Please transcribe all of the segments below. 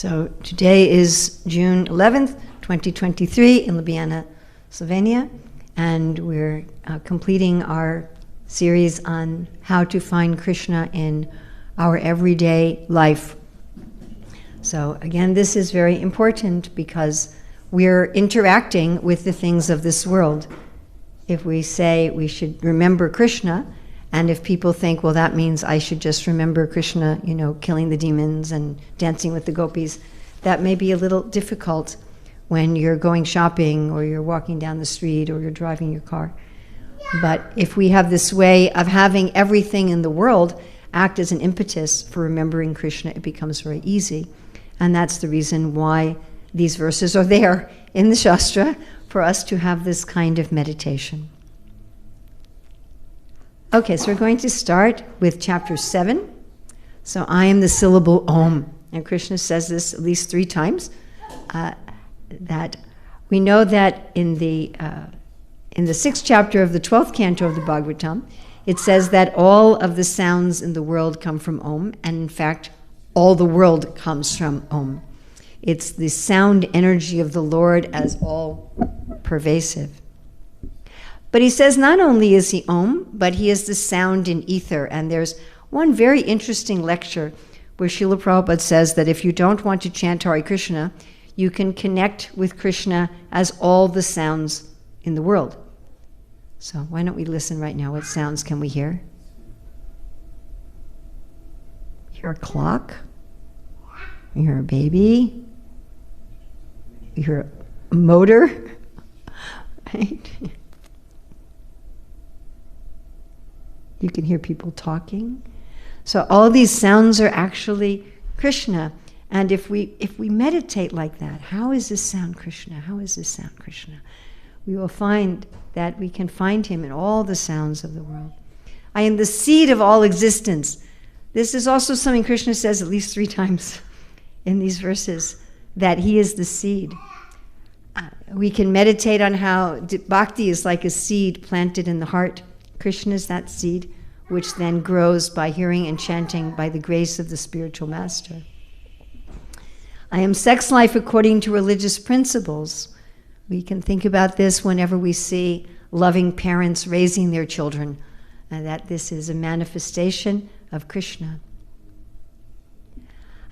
So today is June 11th, 2023 in Ljubljana, Slovenia, and we're completing our series on how to find Krishna in our everyday life. So again, this is very important because we're interacting with the things of this world. If we say we should remember Krishna, and if people think, well, that means I should just remember Krishna, killing the demons and dancing with the gopis, that may be a little difficult when you're going shopping or you're walking down the street or you're driving your car. But if we have this way of having everything in the world act as an impetus for remembering Krishna, it becomes very easy. And that's the reason why these verses are there in the Shastra, for us to have this kind of meditation. Okay, so we're going to start with chapter 7. So I am the syllable Om. And Krishna says this at least 3 times. That we know that in the 6th chapter of the 12th canto of the Bhagavatam, it says that all of the sounds in the world come from Om, and in fact, all the world comes from Om. It's the sound energy of the Lord as all pervasive. But he says not only is he Om, but he is the sound in ether. And there's one very interesting lecture where Srila Prabhupada says that if you don't want to chant Hare Krishna, you can connect with Krishna as all the sounds in the world. So why don't we listen right now? What sounds can we hear? Hear a clock? You hear a baby? You hear a motor? Right? You can hear people talking. So all these sounds are actually Krishna. And if we meditate like that, how is this sound Krishna? How is this sound Krishna? We will find that we can find him in all the sounds of the world. I am the seed of all existence. This is also something Krishna says at least 3 times in these verses, that he is the seed. We can meditate on how bhakti is like a seed planted in the heart. Krishna is that seed, which then grows by hearing and chanting by the grace of the spiritual master. I am sex life according to religious principles. We can think about this whenever we see loving parents raising their children, and that this is a manifestation of Krishna.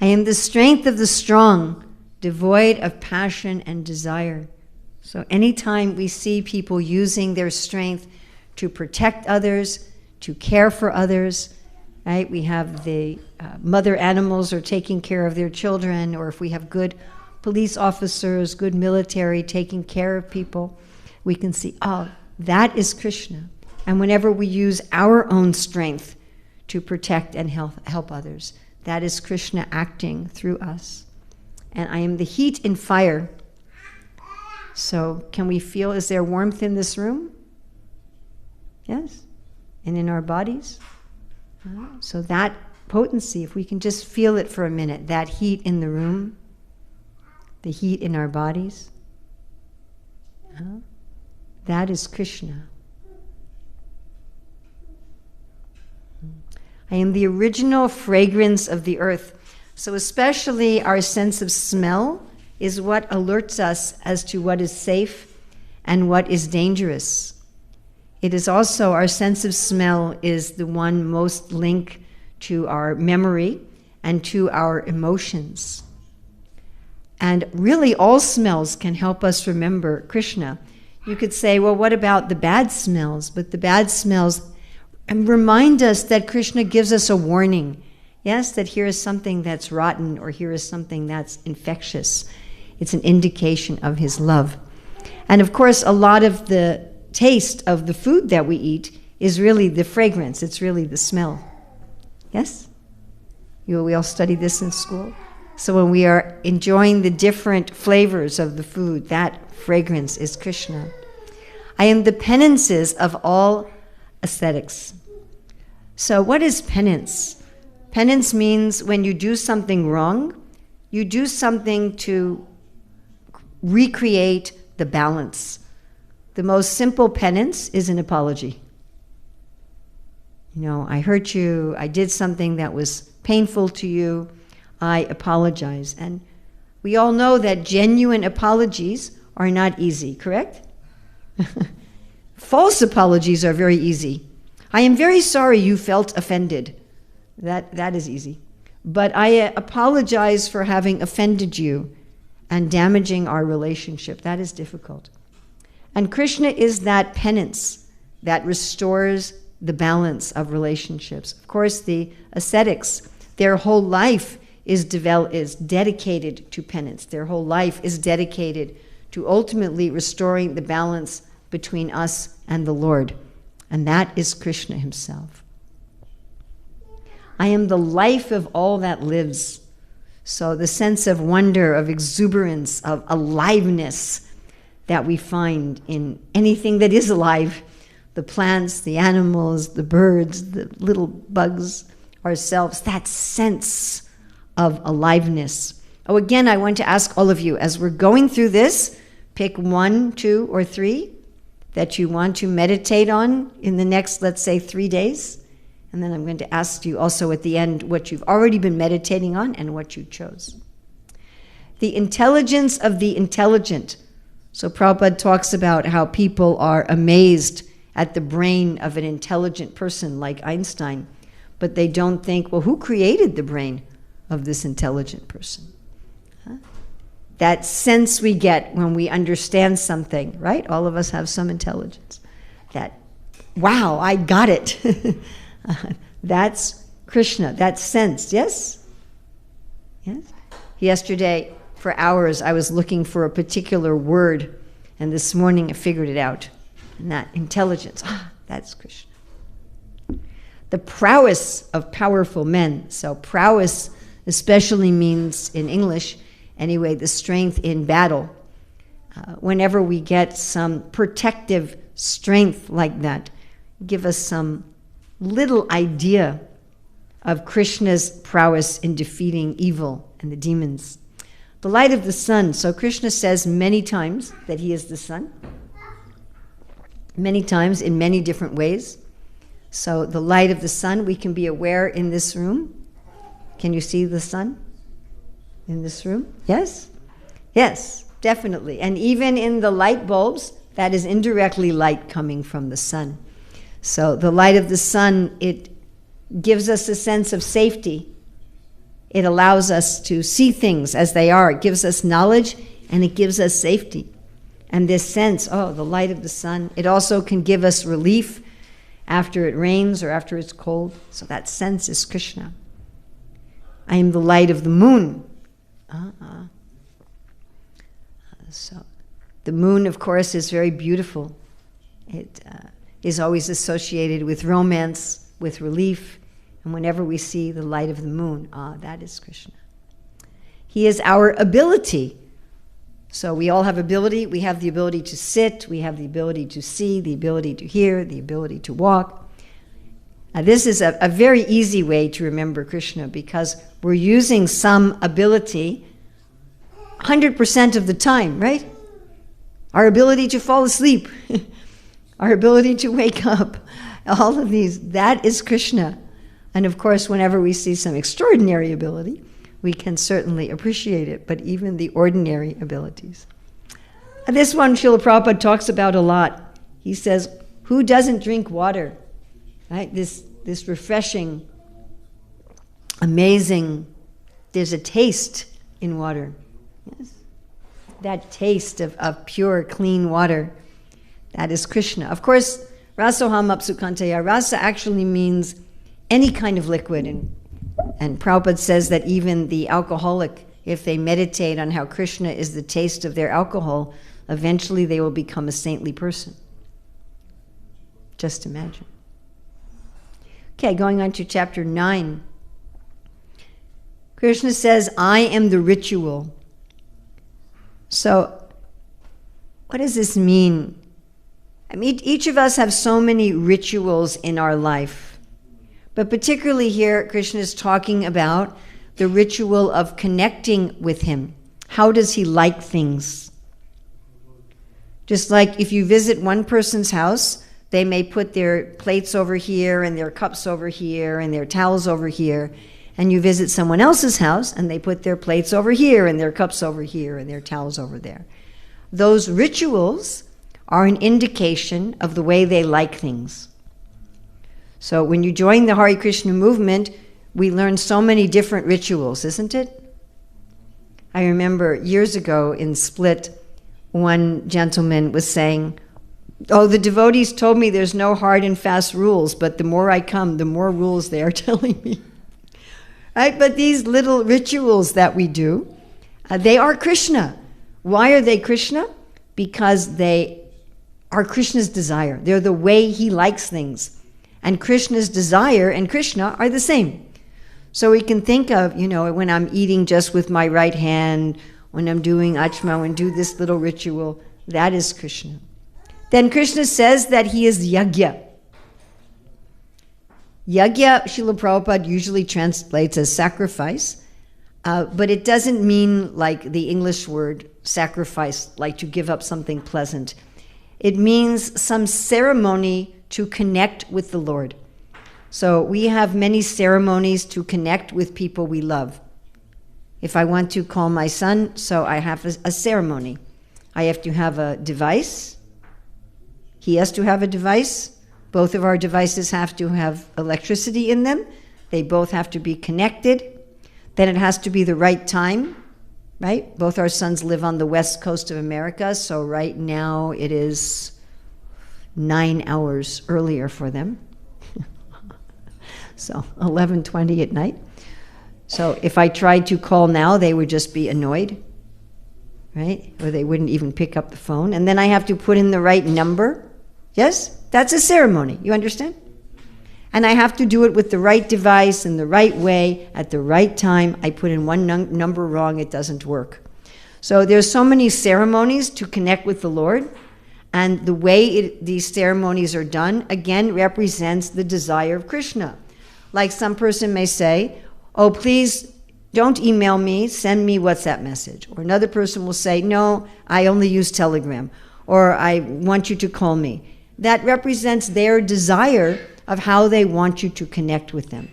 I am the strength of the strong, devoid of passion and desire. So anytime we see people using their strength to protect others, to care for others, right? We have the mother animals are taking care of their children, or if we have good police officers, good military taking care of people, we can see, oh, that is Krishna. And whenever we use our own strength to protect and help others, that is Krishna acting through us. And I am the heat in fire. So can we feel, is there warmth in this room? Yes? And in our bodies? So that potency, if we can just feel it for a minute, that heat in the room, the heat in our bodies, that is Krishna. I am the original fragrance of the earth. So especially our sense of smell is what alerts us as to what is safe and what is dangerous. It is also, our sense of smell is the one most linked to our memory and to our emotions. And really all smells can help us remember Krishna. You could say, well, what about the bad smells? But the bad smells remind us that Krishna gives us a warning. Yes, that here is something that's rotten, or here is something that's infectious. It's an indication of his love. And of course, a lot of the taste of the food that we eat is really the fragrance. It's really the smell. Yes? We all study this in school. So when we are enjoying the different flavors of the food, that fragrance is Krishna. I am the penances of all aesthetics. So what is penance? Penance means when you do something wrong, you do something to recreate the balance. The most simple penance is an apology. I hurt you, I did something that was painful to you, I apologize. And We all know that genuine apologies are not easy, correct? False apologies are very easy. I am very sorry you felt offended. That is easy. But I apologize for having offended you and damaging our relationship. That is difficult. And Krishna is that penance that restores the balance of relationships. Of course, the ascetics, their whole life is dedicated to penance. Their whole life is dedicated to ultimately restoring the balance between us and the Lord. And that is Krishna himself. I am the life of all that lives. So the sense of wonder, of exuberance, of aliveness that we find in anything that is alive, the plants, the animals, the birds, the little bugs, ourselves, that sense of aliveness. Oh, again, I want to ask all of you, as we're going through this, pick 1, 2, or 3 that you want to meditate on in the next, let's say, 3 days. And then I'm going to ask you also at the end what you've already been meditating on and what you chose. The intelligence of the intelligent. So Prabhupada talks about how people are amazed at the brain of an intelligent person like Einstein, but they don't think, well, who created the brain of this intelligent person? That sense we get when we understand something, right? All of us have some intelligence. That, wow, I got it. That's Krishna, that sense, yes? Yes? Yesterday, for hours, I was looking for a particular word, and this morning I figured it out. And that intelligence, that's Krishna. The prowess of powerful men. So prowess especially means, in English anyway, the strength in battle. Whenever we get some protective strength like that, give us some little idea of Krishna's prowess in defeating evil and the demons. The light of the sun. So Krishna says many times that he is the sun. Many times in many different ways. So the light of the sun, we can be aware in this room. Can you see the sun in this room? Yes? Yes, definitely. And even in the light bulbs, that is indirectly light coming from the sun. So the light of the sun, it gives us a sense of safety. It allows us to see things as they are. It gives us knowledge and it gives us safety. And this sense, the light of the sun, it also can give us relief after it rains or after it's cold. So that sense is Krishna. I am the light of the moon. So the moon, of course, is very beautiful. It is always associated with romance, with relief. And whenever we see the light of the moon, that is Krishna. He is our ability. So we all have ability. We have the ability to sit. We have the ability to see, the ability to hear, the ability to walk. This is a very easy way to remember Krishna because we're using some ability 100% of the time, right? Our ability to fall asleep, our ability to wake up, all of these, that is Krishna. And of course, whenever we see some extraordinary ability, we can certainly appreciate it, but even the ordinary abilities. And this one Srila Prabhupada talks about a lot. He says, who doesn't drink water? Right? This refreshing, amazing, there's a taste in water. Yes? That taste of pure, clean water, that is Krishna. Of course, rasoham apsukantaya, rasa actually means any kind of liquid. And Prabhupada says that even the alcoholic, if they meditate on how Krishna is the taste of their alcohol, eventually they will become a saintly person. Just imagine. Okay, going on to chapter 9. Krishna says, I am the ritual. So, what does this mean? I mean, each of us have so many rituals in our life. But particularly here, Krishna is talking about the ritual of connecting with him. How does he like things? Just like if you visit one person's house, they may put their plates over here and their cups over here and their towels over here. And you visit someone else's house, and they put their plates over here, and their cups over here, and their towels over there. Those rituals are an indication of the way they like things. So when you join the Hare Krishna movement, we learn so many different rituals, isn't it? I remember years ago in Split, one gentleman was saying, "Oh, the devotees told me there's no hard and fast rules, but the more I come, the more rules they are telling me." Right? But these little rituals that we do, they are Krishna. Why are they Krishna? Because they are Krishna's desire. They're the way he likes things. And Krishna's desire and Krishna are the same. So we can think of, when I'm eating just with my right hand, when I'm doing achma, and do this little ritual, that is Krishna. Then Krishna says that he is yagya. Yagya, Srila Prabhupada usually translates as sacrifice, but it doesn't mean like the English word sacrifice, like to give up something pleasant. It means some ceremony to connect with the Lord. So we have many ceremonies to connect with people we love. If I want to call my son, so I have a ceremony. I have to have a device. He has to have a device. Both of our devices have to have electricity in them. They both have to be connected. Then it has to be the right time, right? Both our sons live on the west coast of America, so right now it is 9 hours earlier for them. So 11:20 at night. So if I tried to call now, they would just be annoyed, right? Or they wouldn't even pick up the phone. And then I have to put in the right number. Yes? That's a ceremony. You understand? And I have to do it with the right device in the right way at the right time. I put in one number wrong, it doesn't work. So there's so many ceremonies to connect with the Lord. And the way these ceremonies are done, again, represents the desire of Krishna. Like some person may say, "Oh, please don't email me, send me WhatsApp message." Or another person will say, "No, I only use Telegram." Or "I want you to call me." That represents their desire of how they want you to connect with them.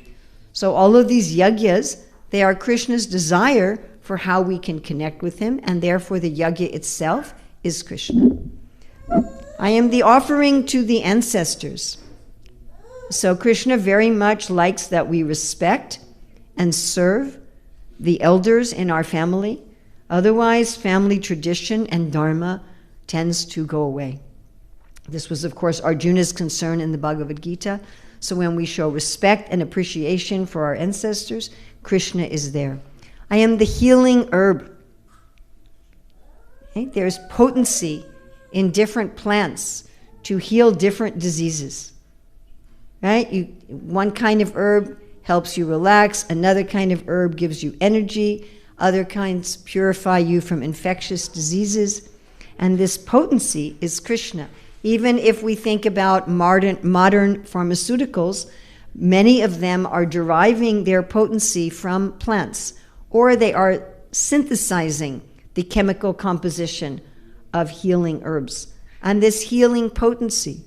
So all of these yagyas, they are Krishna's desire for how we can connect with him, and therefore the yagya itself is Krishna. I am the offering to the ancestors. So Krishna very much likes that we respect and serve the elders in our family. Otherwise, family tradition and dharma tends to go away. This was, of course, Arjuna's concern in the Bhagavad Gita. So when we show respect and appreciation for our ancestors, Krishna is there. I am the healing herb. Okay? There's potency in different plants to heal different diseases. Right? One kind of herb helps you relax. Another kind of herb gives you energy. Other kinds purify you from infectious diseases. And this potency is Krishna. Even if we think about modern pharmaceuticals, many of them are deriving their potency from plants, or they are synthesizing the chemical composition of healing herbs. And this healing potency,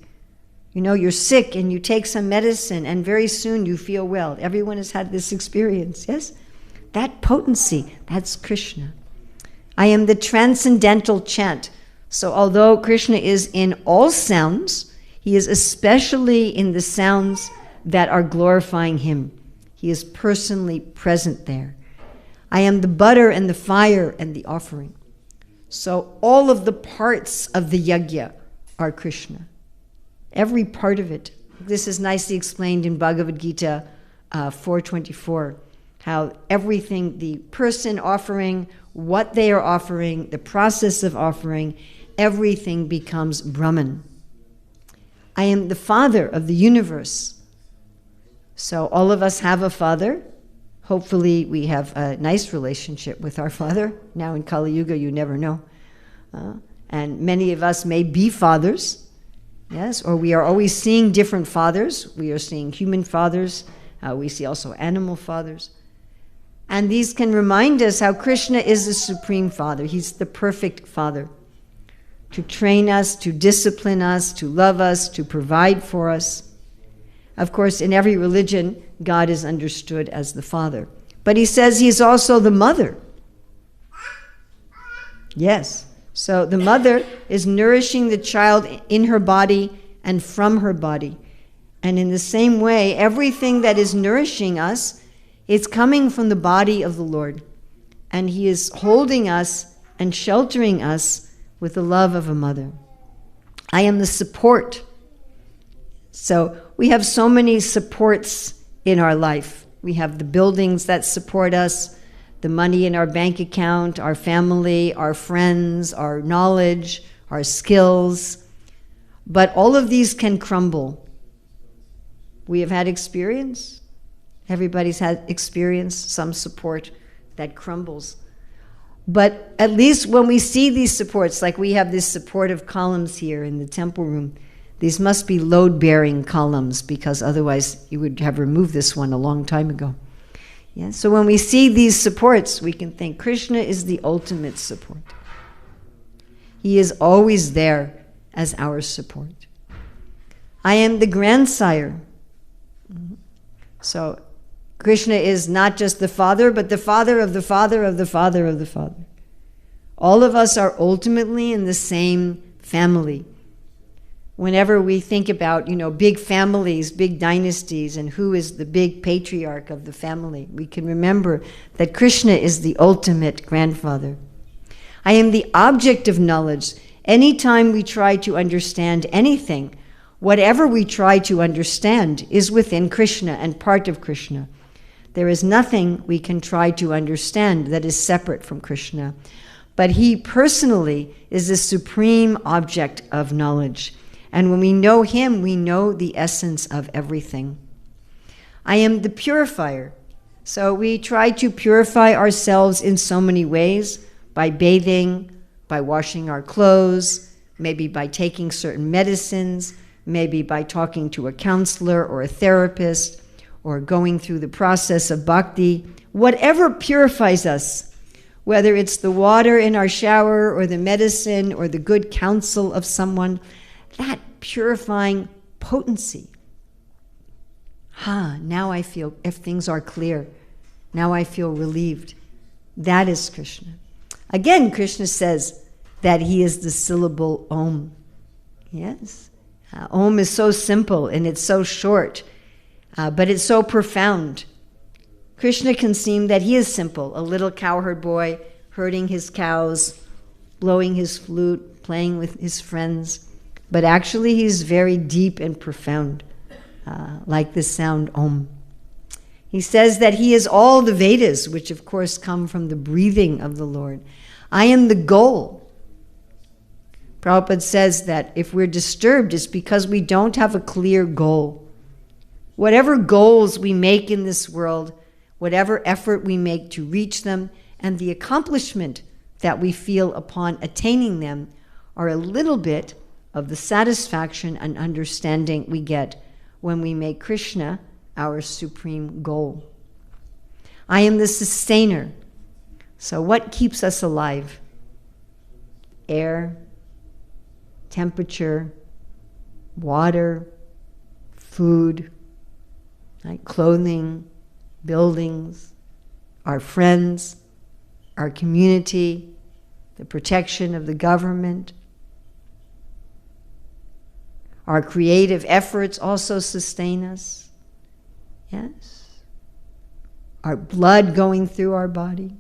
you're sick and you take some medicine and very soon you feel well. Everyone has had this experience, yes? That potency, that's Krishna. I am the transcendental chant. So although Krishna is in all sounds, he is especially in the sounds that are glorifying him. He is personally present there. I am the butter and the fire and the offering. So all of the parts of the yajna are Krishna. Every part of it. This is nicely explained in Bhagavad Gita 4:24, how everything, the person offering, what they are offering, the process of offering, everything becomes Brahman. I am the father of the universe. So all of us have a father. Hopefully we have a nice relationship with our father. Now in Kali Yuga, you never know. And many of us may be fathers, yes, or we are always seeing different fathers. We are seeing human fathers. We see also animal fathers. And these can remind us how Krishna is the supreme father. He's the perfect father. To train us, to discipline us, to love us, to provide for us. Of course, in every religion, God is understood as the Father. But he says he's also the mother. Yes. So the mother is nourishing the child in her body and from her body. And in the same way, everything that is nourishing us is coming from the body of the Lord. And he is holding us and sheltering us with the love of a mother. I am the support. So we have so many supports in our life. We have the buildings that support us, the money in our bank account, our family, our friends, our knowledge, our skills. But all of these can crumble. We have had experience. Everybody's had experience, some support that crumbles. But at least when we see these supports, like we have these supportive columns here in the temple room, these must be load-bearing columns, because otherwise you would have removed this one a long time ago. Yeah? So when we see these supports, we can think Krishna is the ultimate support. He is always there as our support. I am the grandsire. So Krishna is not just the father, but the father of the father of the father of the father. All of us are ultimately in the same family. Whenever we think about, big families, big dynasties, and who is the big patriarch of the family, we can remember that Krishna is the ultimate grandfather. I am the object of knowledge. Anytime we try to understand anything, whatever we try to understand is within Krishna and part of Krishna. There is nothing we can try to understand that is separate from Krishna. But he personally is the supreme object of knowledge. And when we know him, we know the essence of everything. I am the purifier. So we try to purify ourselves in so many ways, by bathing, by washing our clothes, maybe by taking certain medicines, maybe by talking to a counselor or a therapist, or going through the process of bhakti. Whatever purifies us, whether it's the water in our shower or the medicine or the good counsel of someone, that purifying potency. Now I feel, if things are clear, now I feel relieved. That is Krishna. Again, Krishna says that he is the syllable Om. Yes. Om is so simple and it's so short, but it's so profound. Krishna can seem that he is simple, a little cowherd boy herding his cows, blowing his flute, playing with his friends. But actually he's very deep and profound, like the sound Om. He says that he is all the Vedas, which of course come from the breathing of the Lord. I am the goal. Prabhupada says that if we're disturbed, it's because we don't have a clear goal. Whatever goals we make in this world, whatever effort we make to reach them, and the accomplishment that we feel upon attaining them are a little bit of the satisfaction and understanding we get when we make Krishna our supreme goal. I am the sustainer. So what keeps us alive? Air, temperature, water, food, right? Clothing, buildings, our friends, our community, the protection of the government. Our creative efforts also sustain us. Yes. Our blood going through our body.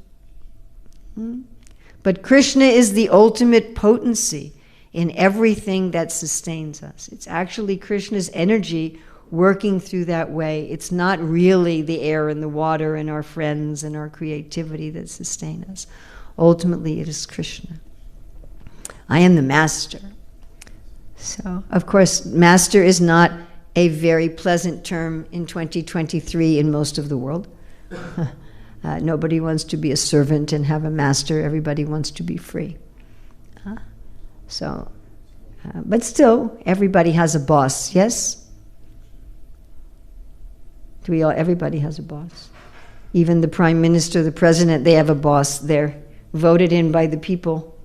But Krishna is the ultimate potency in everything that sustains us. It's actually Krishna's energy working through that way. It's not really the air and the water and our friends and our creativity that sustain us. Ultimately, it is Krishna. I am the master. So, of course, master is not a very pleasant term in 2023 in most of the world. Nobody wants to be a servant and have a master. Everybody wants to be free. But still, everybody has a boss, yes? Everybody has a boss. Even the prime minister, the president, they have a boss. They're voted in by the people.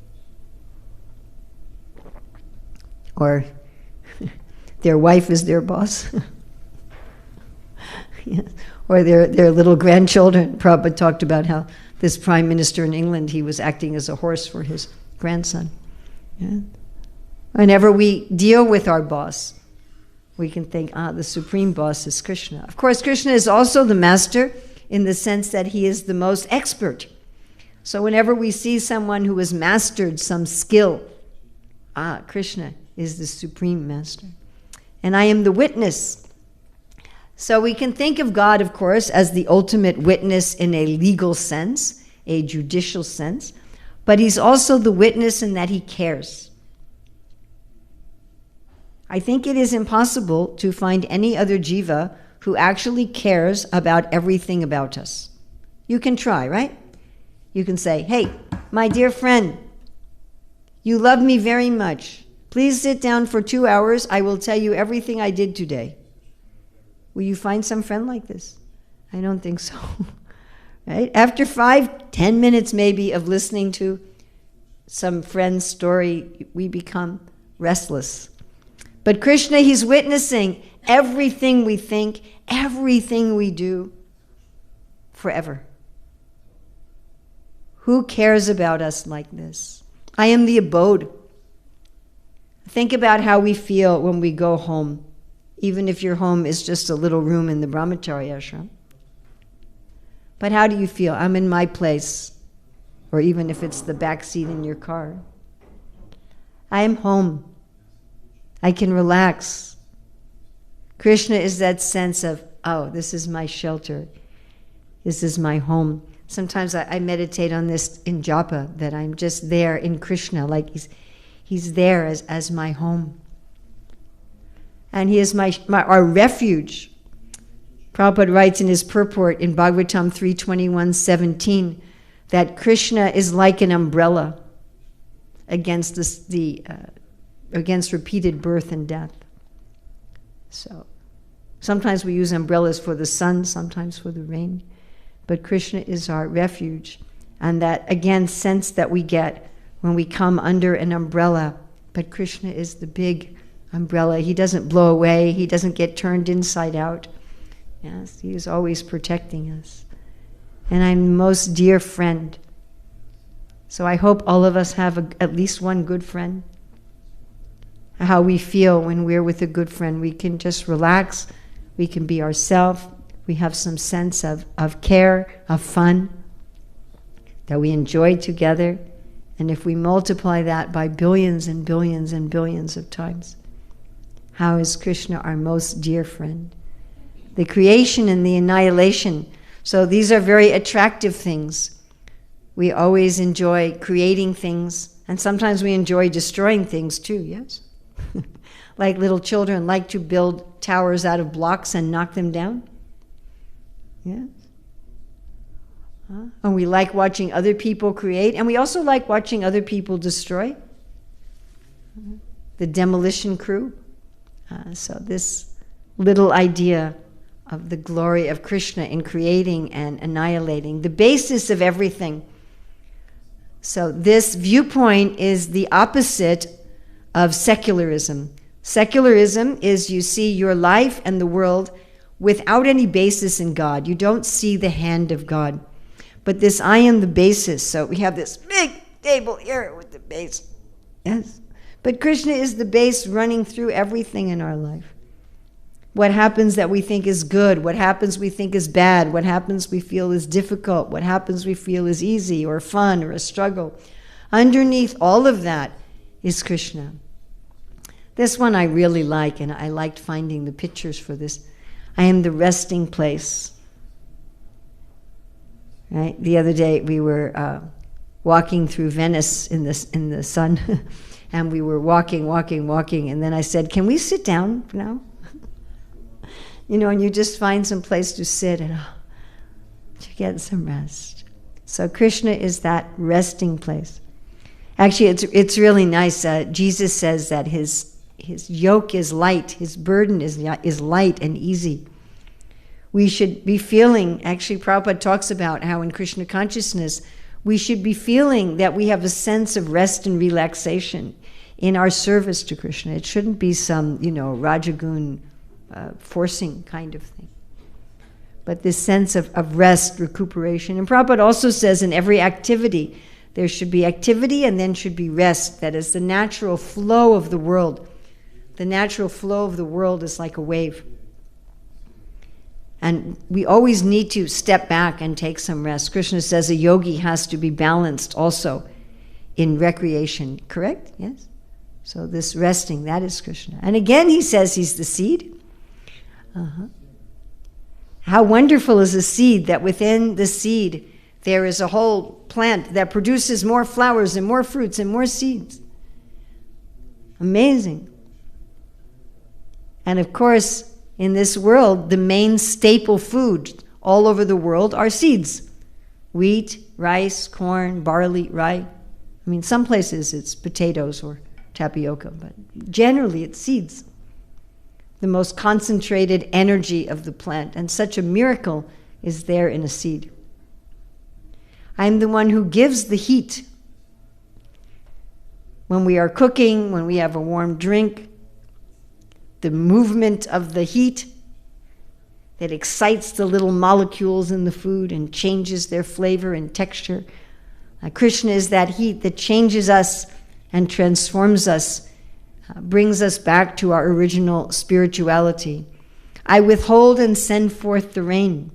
Or their wife is their boss. Yes. Or their little grandchildren. Prabhupada talked about how this prime minister in England, he was acting as a horse for his grandson. Yeah. Whenever we deal with our boss, we can think, the supreme boss is Krishna. Of course, Krishna is also the master in the sense that he is the most expert. So whenever we see someone who has mastered some skill, Krishna is the supreme master. And I am the witness. So we can think of God, of course, as the ultimate witness in a legal sense, a judicial sense, but he's also the witness in that he cares. I think it is impossible to find any other jiva who actually cares about everything about us. You can try, right? You can say, hey, my dear friend, you love me very much. Please sit down for 2 hours. I will tell you everything I did today. Will you find some friend like this? I don't think so. Right? After 5-10 minutes maybe of listening to some friend's story, we become restless. But Krishna, he's witnessing everything we think, everything we do, forever. Who cares about us like this? I am the abode. Think about how we feel when we go home, even if your home is just a little room in the brahmacharya ashram. But how do you feel? I'm in my place, or even if it's the back seat in your car. I am home. I can relax. Krishna is that sense of, this is my shelter. This is my home. Sometimes I meditate on this in japa, that I'm just there in Krishna, like he's there as my home. And he is our refuge. Prabhupada writes in his purport in Bhagavatam 3:21-17 that Krishna is like an umbrella against against repeated birth and death. So sometimes we use umbrellas for the sun, sometimes for the rain, but Krishna is our refuge. And that, again, sense that we get when we come under an umbrella, but Krishna is the big umbrella. He doesn't blow away, he doesn't get turned inside out. Yes, he is always protecting us. And I'm the most dear friend. So I hope all of us have at least one good friend. How we feel when we're with a good friend. We can just relax, we can be ourselves, we have some sense of care, of fun, that we enjoy together. And if we multiply that by billions and billions and billions of times, how is Krishna our most dear friend? The creation and the annihilation. So these are very attractive things. We always enjoy creating things, and sometimes we enjoy destroying things too, yes? Like little children like to build towers out of blocks and knock them down. Yes. And we like watching other people create, and we also like watching other people destroy. The demolition crew. So this little idea of the glory of Krishna in creating and annihilating, the basis of everything. So this viewpoint is the opposite of secularism. Secularism is you see your life and the world without any basis in God. You don't see the hand of God. But this I am the basis. So we have this big table here with the base. Yes. But Krishna is the base running through everything in our life. What happens that we think is good, what happens we think is bad, what happens we feel is difficult, what happens we feel is easy or fun or a struggle. Underneath all of that is Krishna. This one I really like, and I liked finding the pictures for this. I am the resting place. Right? The other day we were walking through Venice in the sun, and we were walking, and then I said, "Can we sit down now?" And you just find some place to sit and to get some rest. So Krishna is that resting place. Actually, it's really nice. Jesus says that his yoke is light, his burden is light and easy. We should be feeling, actually Prabhupada talks about how in Krishna consciousness, we should be feeling that we have a sense of rest and relaxation in our service to Krishna. It shouldn't be some, Rajagun forcing kind of thing. but this sense of rest, recuperation. And Prabhupada also says in every activity, there should be activity and then should be rest. That is the natural flow of the world. The natural flow of the world is like a wave. And we always need to step back and take some rest. Krishna says a yogi has to be balanced also in recreation, correct? Yes? So this resting, that is Krishna. And again he says he's the seed. How wonderful is a seed, that within the seed there is a whole plant that produces more flowers and more fruits and more seeds. Amazing. And of course, in this world, the main staple food all over the world are seeds. Wheat, rice, corn, barley, rye. I mean, some places it's potatoes or tapioca, but generally it's seeds. The most concentrated energy of the plant, and such a miracle is there in a seed. I am the one who gives the heat. When we are cooking, when we have a warm drink, the movement of the heat that excites the little molecules in the food and changes their flavor and texture. Krishna is that heat that changes us and transforms us, brings us back to our original spirituality. I withhold and send forth the rain.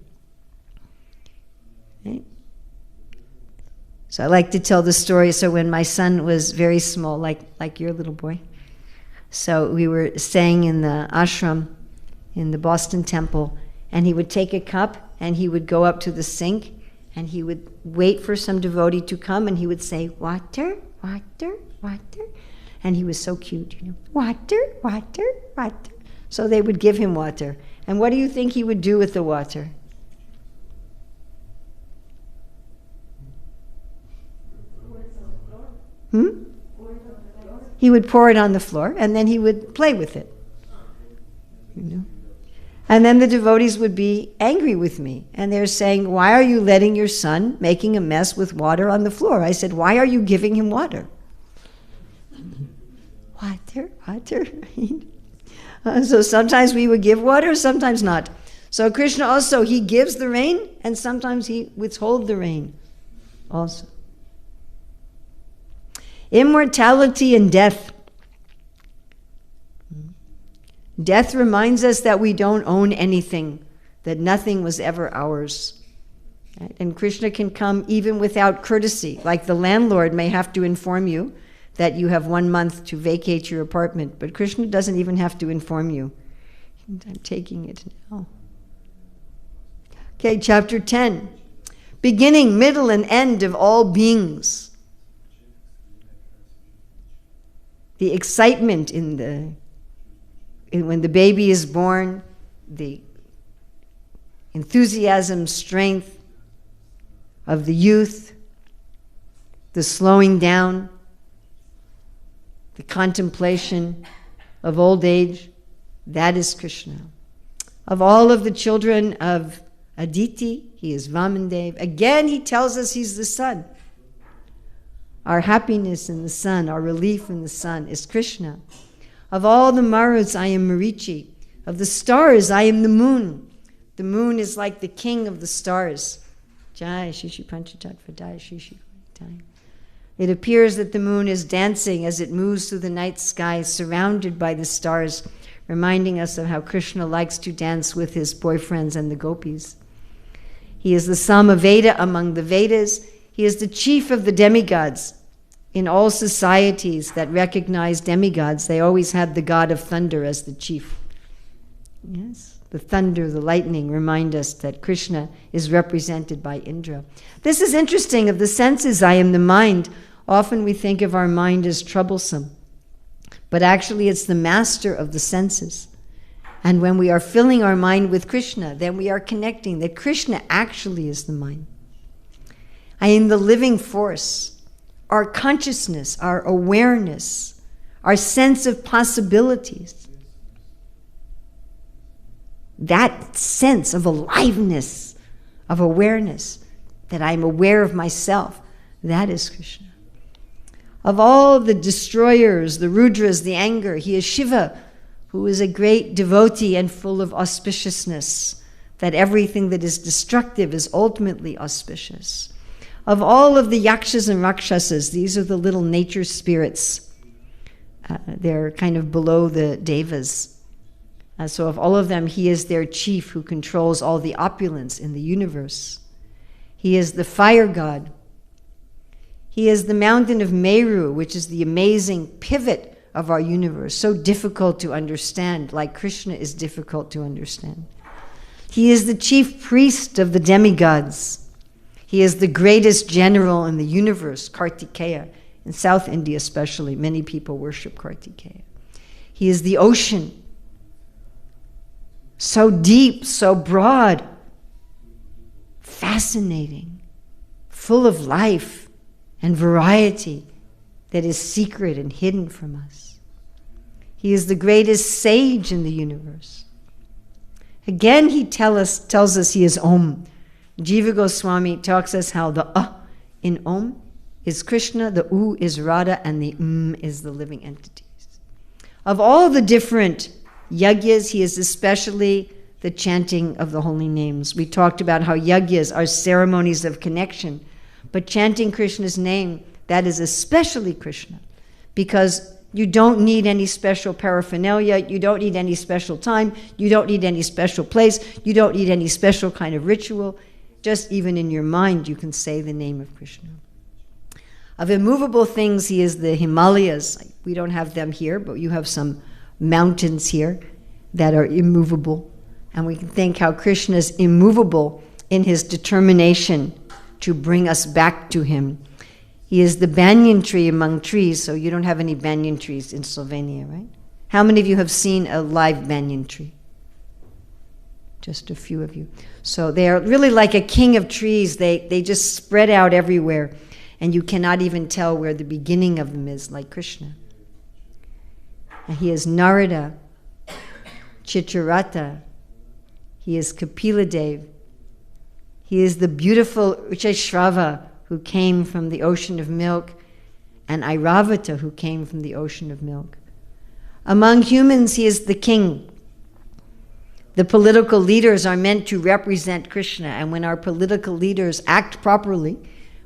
Okay? So I like to tell the story. So when my son was very small, like your little boy, so we were staying in the ashram in the Boston Temple, and he would take a cup and he would go up to the sink and he would wait for some devotee to come and he would say, water, water, water. And he was so cute, water, water, water. So they would give him water. And what do you think he would do with the water? He would pour it on the floor, and then he would play with it. And then the devotees would be angry with me. And they're saying, why are you letting your son making a mess with water on the floor? I said, why are you giving him water? Water, water. So sometimes we would give water, sometimes not. So Krishna also, he gives the rain, and sometimes he withholds the rain also. Immortality and death. Death reminds us that we don't own anything, that nothing was ever ours. Right? And Krishna can come even without courtesy, like the landlord may have to inform you that you have 1 month to vacate your apartment, but Krishna doesn't even have to inform you. I'm taking it now. Okay, chapter 10. Beginning, middle, and end of all beings. The excitement when the baby is born, the enthusiasm, strength of the youth, the slowing down, the contemplation of old age, that is Krishna. Of all of the children of Aditi, he is Vamandev. Again, he tells us he's the sun. Our happiness in the sun, our relief in the sun is Krishna. Of all the Maruts, I am Marichi. Of the stars, I am the moon. The moon is like the king of the stars. Jai Shishi Panchatattva Jai Shishi. It appears that the moon is dancing as it moves through the night sky, surrounded by the stars, reminding us of how Krishna likes to dance with his boyfriends and the gopis. He is the Samaveda among the Vedas. He is the chief of the demigods. In all societies that recognize demigods, they always had the god of thunder as the chief. Yes, the thunder, the lightning remind us that Krishna is represented by Indra. This is interesting. Of the senses, I am the mind. Often we think of our mind as troublesome, but actually it's the master of the senses. And when we are filling our mind with Krishna, then we are connecting that Krishna actually is the mind. I am the living force. Our consciousness, our awareness, our sense of possibilities. That sense of aliveness, of awareness, that I'm aware of myself, that is Krishna. Of all the destroyers, the Rudras, the anger, he is Shiva, who is a great devotee and full of auspiciousness. that everything that is destructive is ultimately auspicious. Of all of the yakshas and rakshasas, these are the little nature spirits. They're kind of below the devas. So of all of them, he is their chief who controls all the opulence in the universe. He is the fire god. He is the mountain of Meru, which is the amazing pivot of our universe, so difficult to understand, like Krishna is difficult to understand. He is the chief priest of the demigods. He is the greatest general in the universe, Kartikeya. In South India especially, many people worship Kartikeya. He is the ocean. So deep, so broad, fascinating, full of life and variety that is secret and hidden from us. He is the greatest sage in the universe. Again, he tells us he is Om. Jiva Goswami talks us how the in Om is Krishna, the U is Radha, and the is the living entities. Of all the different yagyas, he is especially the chanting of the holy names. We talked about how yagyas are ceremonies of connection, but chanting Krishna's name, that is especially Krishna, because you don't need any special paraphernalia, you don't need any special time, you don't need any special place, you don't need any special kind of ritual. Just even in your mind, you can say the name of Krishna. Of immovable things, he is the Himalayas. We don't have them here, but you have some mountains here that are immovable. And we can think how Krishna is immovable in his determination to bring us back to him. He is the banyan tree among trees, so you don't have any banyan trees in Slovenia, right? How many of you have seen a live banyan tree? Just a few of you. So they are really like a king of trees. They just spread out everywhere, and you cannot even tell where the beginning of them is, like Krishna. And he is Narada, Chitrarata. He is Kapiladev. He is the beautiful Ucheshrava, who came from the ocean of milk, and Airavata, who came from the ocean of milk. Among humans, he is the king. The political leaders are meant to represent Krishna, and when our political leaders act properly,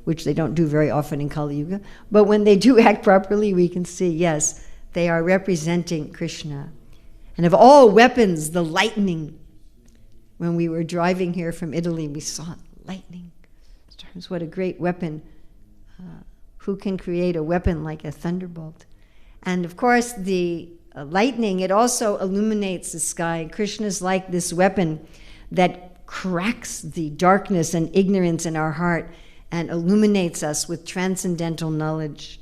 which they don't do very often in Kali Yuga, but when they do act properly, we can see, yes, they are representing Krishna. And of all weapons, the lightning. When we were driving here from Italy, we saw lightning. What a great weapon. Who can create a weapon like a thunderbolt? And of course, the lightning, it also illuminates the sky. Krishna is like this weapon that cracks the darkness and ignorance in our heart and illuminates us with transcendental knowledge.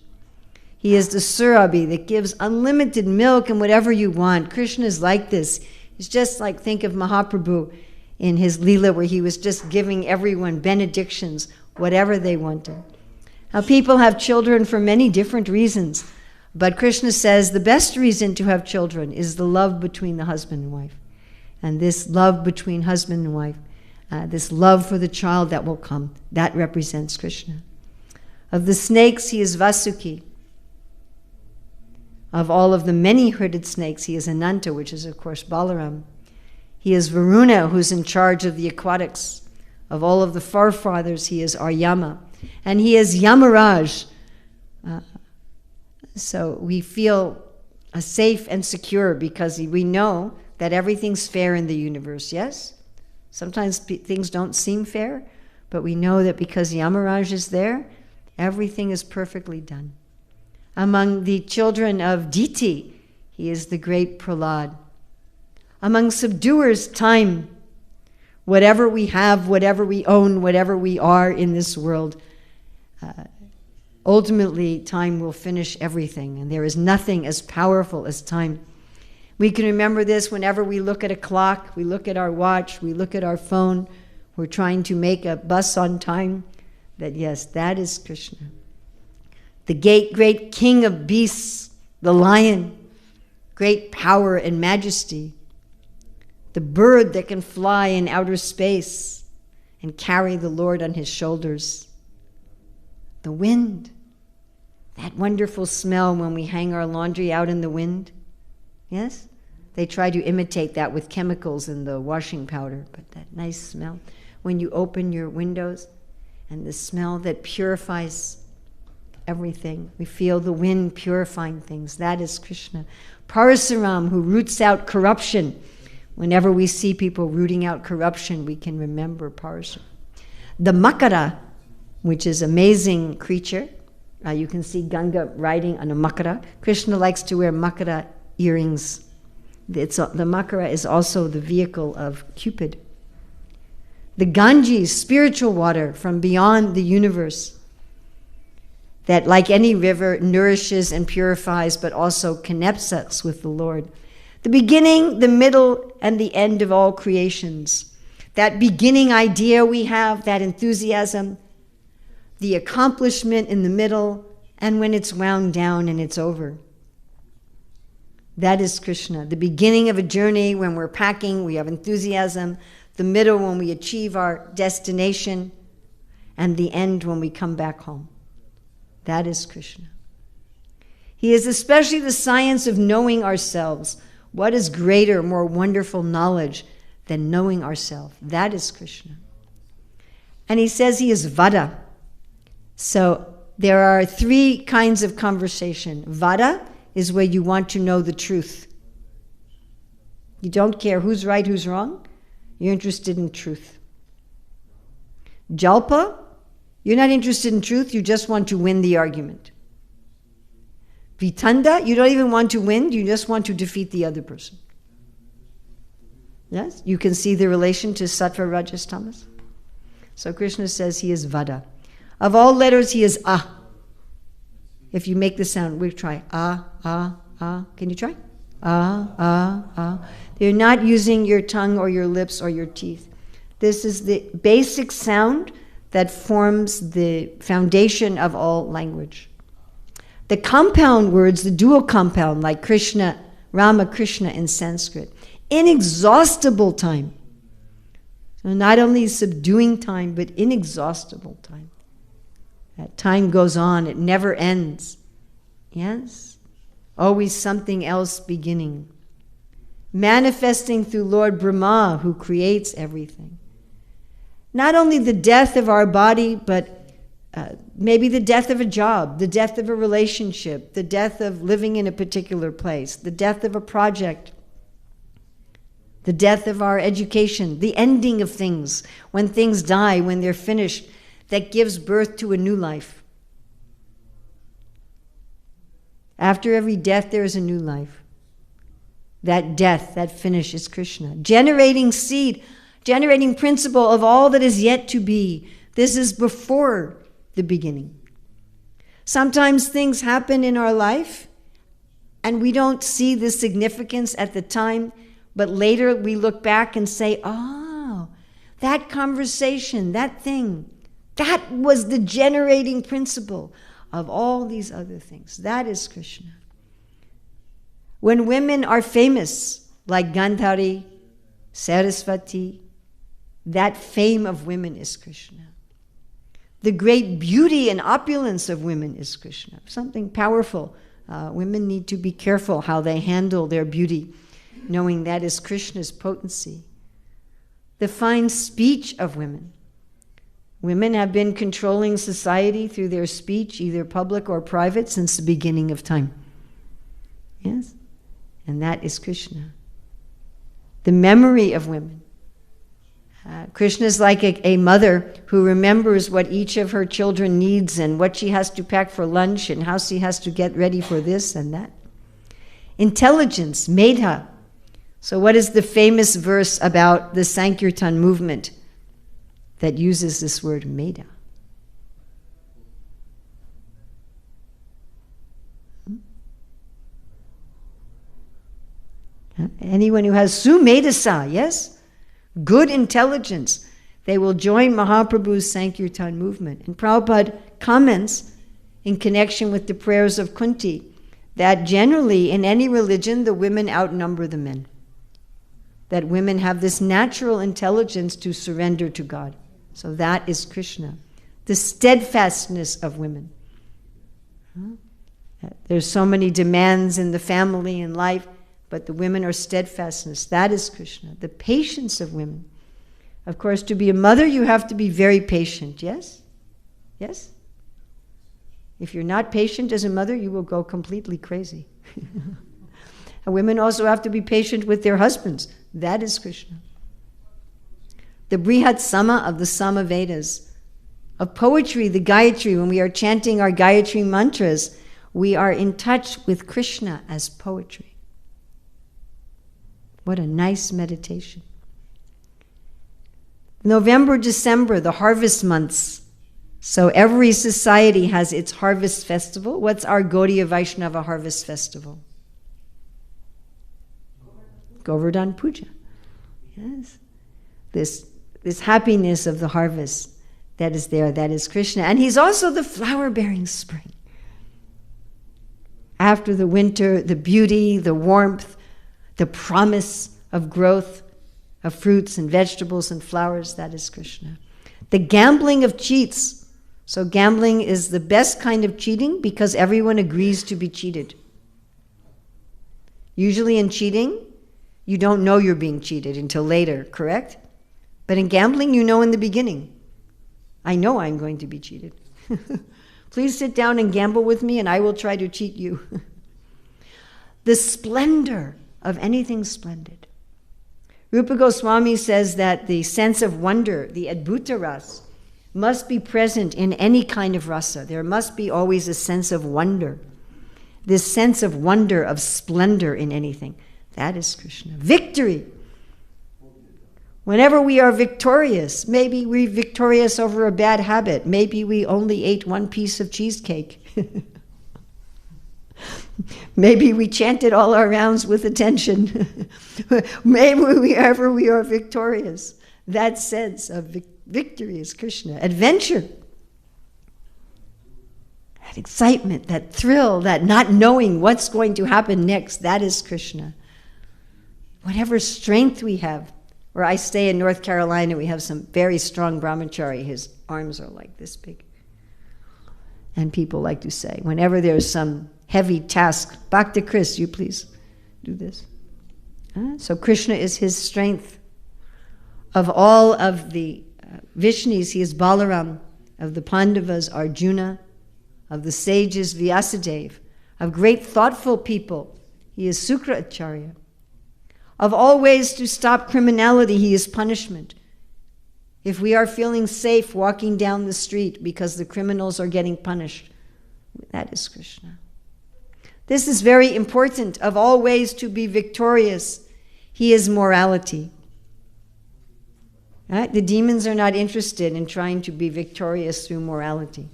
He is the Surabhi that gives unlimited milk and whatever you want. Krishna is like this. He's just like, think of Mahaprabhu in his Leela, where he was just giving everyone benedictions, whatever they wanted. Now, people have children for many different reasons, but Krishna says the best reason to have children is the love between the husband and wife. And this love between husband and wife, this love for the child that will come, that represents Krishna. Of the snakes, he is Vasuki. Of all of the many-hooded snakes, he is Ananta, which is, of course, Balaram. He is Varuna, who's in charge of the aquatics. Of all of the forefathers, he is Aryama. And he is Yamaraj. So we feel safe and secure because we know that everything's fair in the universe, yes? Sometimes things don't seem fair, but we know that because Yamaraj is there, everything is perfectly done. Among the children of Diti, he is the great Prahlad. Among subduers, time. Whatever we have, whatever we own, whatever we are in this world, ultimately time will finish everything, and there is nothing as powerful as time. We can remember this whenever we look at a clock, we look at our watch, we look at our phone, we're trying to make a bus on time, that yes, that is Krishna. The great king of beasts, the lion, great power and majesty. The bird that can fly in outer space and carry the Lord on his shoulders. The wind, that wonderful smell when we hang our laundry out in the wind. Yes? They try to imitate that with chemicals in the washing powder, but that nice smell when you open your windows and the smell that purifies everything. We feel the wind purifying things. That is Krishna. Parasuram, who roots out corruption. Whenever we see people rooting out corruption, we can remember Parasuram. The Makara, which is amazing creature. You can see Ganga riding on a Makara. Krishna likes to wear Makara earrings. The Makara is also the vehicle of Cupid. The Ganges, spiritual water from beyond the universe, that like any river nourishes and purifies, but also connects us with the Lord. The beginning, the middle, and the end of all creations. That beginning idea we have, that enthusiasm, the accomplishment in the middle, and when it's wound down and it's over. That is Krishna. The beginning of a journey, when we're packing, we have enthusiasm. The middle, when we achieve our destination. And the end, when we come back home. That is Krishna. He is especially the science of knowing ourselves. What is greater, more wonderful knowledge than knowing ourselves? That is Krishna. And he says he is Vada. So there are three kinds of conversation. Vada is where you want to know the truth. You don't care who's right, who's wrong. You're interested in truth. Jalpa, you're not interested in truth, you just want to win the argument. Vitanda, you don't even want to win, you just want to defeat the other person. Yes? You can see the relation to Sattva, Rajas, Tamas. So Krishna says he is Vada. Of all letters, he is Ah. If you make the sound, we'll try Ah, Ah, Ah. Can you try? Ah, ah, ah. You're not using your tongue or your lips or your teeth. This is the basic sound that forms the foundation of all language. The compound words, the dual compound, like Krishna, Rama, Krishna in Sanskrit, inexhaustible time. So not only subduing time, but inexhaustible time. That time goes on, it never ends. Yes? Always something else beginning. Manifesting through Lord Brahma, who creates everything. Not only the death of our body, but maybe the death of a job, the death of a relationship, the death of living in a particular place, the death of a project, the death of our education, the ending of things, when things die, when they're finished, that gives birth to a new life. After every death, there is a new life. That death, that finish is Krishna. Generating seed, generating principle of all that is yet to be. This is before the beginning. Sometimes things happen in our life and we don't see the significance at the time, but later we look back and say, oh, that conversation, that thing, that was the generating principle of all these other things. That is Krishna. When women are famous, like Gandhari, Saraswati, that fame of women is Krishna. The great beauty and opulence of women is Krishna. Something powerful. Women need to be careful how they handle their beauty, knowing that is Krishna's potency. The fine speech of women. Women have been controlling society through their speech, either public or private, since the beginning of time. Yes? And that is Krishna. The memory of women. Krishna is like a mother who remembers what each of her children needs and what she has to pack for lunch and how she has to get ready for this and that. Intelligence, Medha. So what is the famous verse about the Sankirtan movement that uses this word Medha? Anyone who has Sumedasa, yes? Good intelligence, they will join Mahaprabhu's Sankirtan movement. And Prabhupada comments in connection with the prayers of Kunti that generally in any religion the women outnumber the men. That women have this natural intelligence to surrender to God. So that is Krishna. The steadfastness of women. There's so many demands in the family and life, but the women are steadfastness. That is Krishna. The patience of women. Of course, to be a mother, you have to be very patient, yes? Yes? If you're not patient as a mother, you will go completely crazy. And women also have to be patient with their husbands. That is Krishna. The Brihat Sama of the Sama Vedas, of poetry, the Gayatri, when we are chanting our Gayatri mantras, we are in touch with Krishna as poetry. What a nice meditation. November, December, the harvest months. So every society has its harvest festival. What's our Gaudiya Vaishnava harvest festival? Govardhan Puja. Yes. This happiness of the harvest that is there, that is Krishna. And he's also the flower-bearing spring. After the winter, the beauty, the warmth, the promise of growth of fruits and vegetables and flowers, that is Krishna. The gambling of cheats. So gambling is the best kind of cheating because everyone agrees to be cheated. Usually in cheating, you don't know you're being cheated until later, correct? But in gambling, you know in the beginning, I know I'm going to be cheated. Please sit down and gamble with me and I will try to cheat you. The splendor of anything splendid. Rupa Goswami says that the sense of wonder, the adbhuta ras, must be present in any kind of rasa. There must be always a sense of wonder. This sense of wonder, of splendor in anything. That is Krishna. Victory. Whenever we are victorious, maybe we're victorious over a bad habit. Maybe we only ate one piece of cheesecake. Maybe we chanted all our rounds with attention. Maybe wherever we are victorious. That sense of victory is Krishna. Adventure. That excitement, that thrill, that not knowing what's going to happen next, that is Krishna. Whatever strength we have. Where I stay in North Carolina, we have some very strong brahmachari. His arms are like this big. And people like to say, whenever there's some heavy task, Bhakta Chris, you please do this. So Krishna is his strength. Of all of the Vishnus, he is Balaram. Of the Pandavas, Arjuna. Of the sages, Vyasadeva. Of great thoughtful people, he is Sukracharya. Of all ways to stop criminality, he is punishment. If we are feeling safe walking down the street because the criminals are getting punished, that is Krishna. This is very important. Of all ways to be victorious, he is morality. Right? The demons are not interested in trying to be victorious through morality.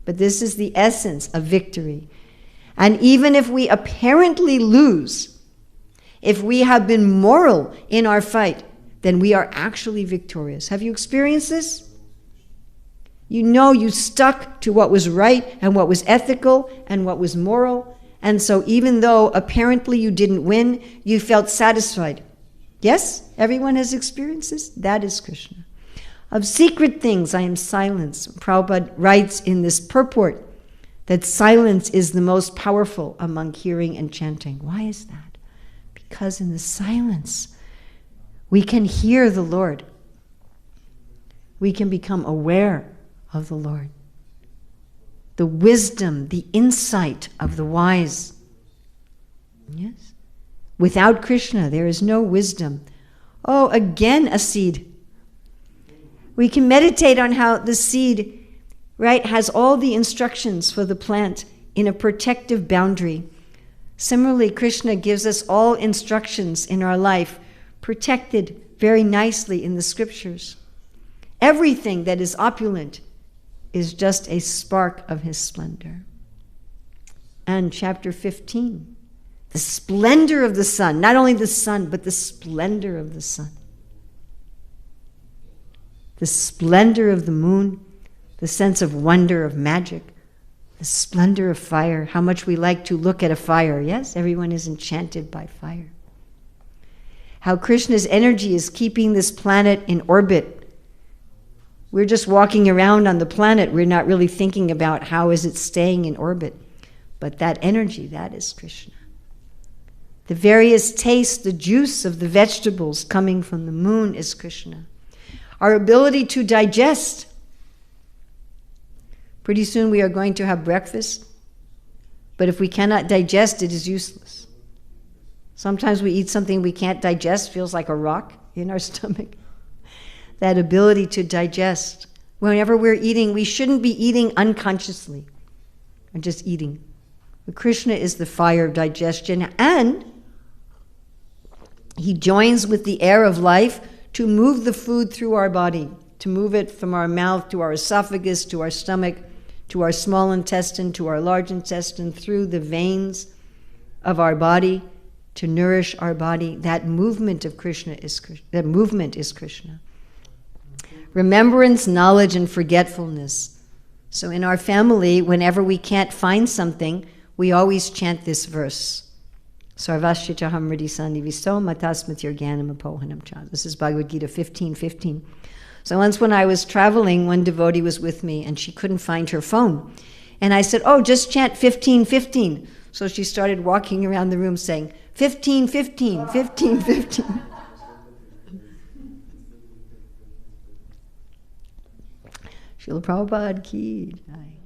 But this is the essence of victory. And even if we apparently lose, if we have been moral in our fight, then we are actually victorious. Have you experienced this? You know you stuck to what was right and what was ethical and what was moral. And so even though apparently you didn't win, you felt satisfied. Yes? Everyone has experienced this? That is Krishna. Of secret things I am silence. Prabhupada writes in this purport that silence is the most powerful among hearing and chanting. Why is that? Because in the silence, we can hear the Lord. We can become aware of the Lord. The wisdom, the insight of the wise. Yes? Without Krishna, there is no wisdom. Oh, again a seed. We can meditate on how the seed, right, has all the instructions for the plant in a protective boundary. Similarly, Krishna gives us all instructions in our life, protected very nicely in the scriptures. Everything that is opulent is just a spark of his splendor. And chapter 15, the splendor of the sun, not only the sun, but the splendor of the sun. The splendor of the moon, the sense of wonder, of magic. The splendor of fire, how much we like to look at a fire. Yes, everyone is enchanted by fire. How Krishna's energy is keeping this planet in orbit. We're just walking around on the planet. We're not really thinking about how is it staying in orbit. But that energy, that is Krishna. The various tastes, the juice of the vegetables coming from the moon is Krishna. Our ability to digest. Pretty soon we are going to have breakfast, but if we cannot digest, it is useless. Sometimes we eat something we can't digest, feels like a rock in our stomach. That ability to digest. Whenever we're eating, we shouldn't be eating unconsciously and just eating. But Krishna is the fire of digestion, and he joins with the air of life to move the food through our body, to move it from our mouth to our esophagus, to our stomach, to our small intestine, to our large intestine, through the veins of our body to nourish our body. That movement of Krishna is Krishna. Remembrance, knowledge, and forgetfulness. So in our family, whenever we can't find something, we always chant this verse. Sarvashchitaham Hridi Sannivisto Matasmatirgyanam Apohanam Cha. This is Bhagavad Gita 15:15. So once when I was traveling, one devotee was with me and she couldn't find her phone. And I said, oh, just chant 15:15. So she started walking around the room saying, 15:15, 15:15. Srila Prabhupada ki jai.